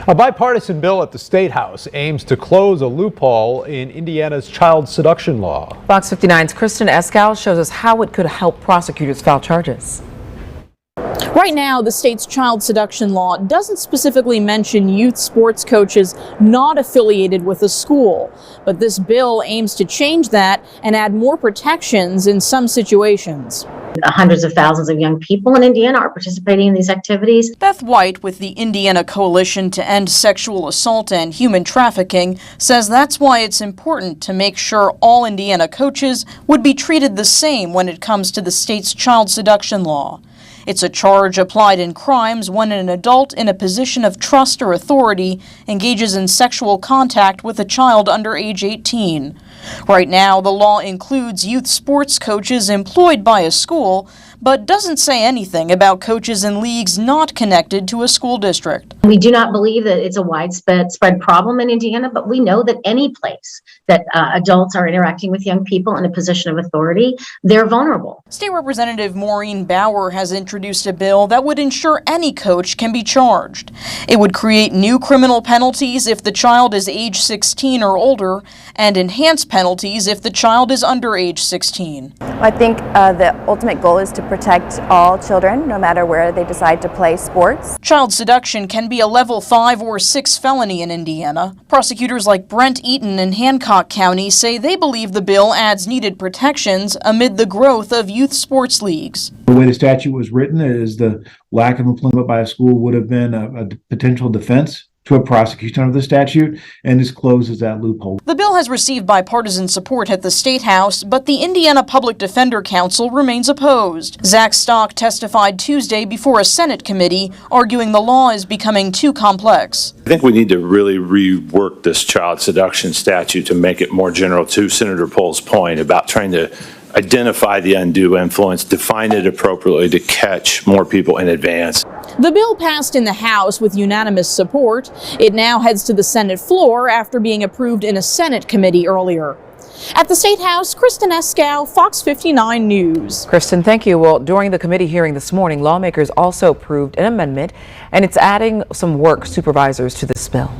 A bipartisan bill at the State House aims to close a loophole in Indiana's child seduction law. Fox 59's Kristen Eskow shows us how it could help prosecutors file charges. Right now, the state's child seduction law doesn't specifically mention youth sports coaches not affiliated with a school, but this bill aims to change that and add more protections in some situations. Hundreds of thousands of young people in Indiana are participating in these activities. Beth White with the Indiana Coalition to End Sexual Assault and Human Trafficking says that's why it's important to make sure all Indiana coaches would be treated the same when it comes to the state's child seduction law. It's a charge applied in crimes when an adult in a position of trust or authority engages in sexual contact with a child under age 18. Right now, the law includes youth sports coaches employed by a school, but doesn't say anything about coaches in leagues not connected to a school district. We do not believe that it's a widespread problem in Indiana, but we know that any place that adults are interacting with young people in a position of authority, they're vulnerable. State Representative Maureen Bauer has introduced a bill that would ensure any coach can be charged. It would create new criminal penalties if the child is age 16 or older, and enhanced penalties if the child is under age 16. I think the ultimate goal is to protect all children, no matter where they decide to play sports. Child seduction can be a level 5 or 6 felony in Indiana. Prosecutors like Brent Eaton in Hancock County say they believe the bill adds needed protections amid the growth of youth sports leagues. The way the statute was written is the lack of employment by a school would have been a potential defense to a prosecution under the statute, and this closes that loophole. The bill has received bipartisan support at the State House, but the Indiana Public Defender Council remains opposed. Zach Stock testified Tuesday before a Senate committee, arguing the law is becoming too complex. I think we need to really rework this child seduction statute to make it more general, to Senator Pohl's point about trying to identify the undue influence, define it appropriately to catch more people in advance. The bill passed in the House with unanimous support. It now heads to the Senate floor after being approved in a Senate committee earlier. At the State House, Kristen Eskow, Fox 59 News. Kristen, thank you. Well, during the committee hearing this morning, lawmakers also approved an amendment, and it's adding some work supervisors to this bill.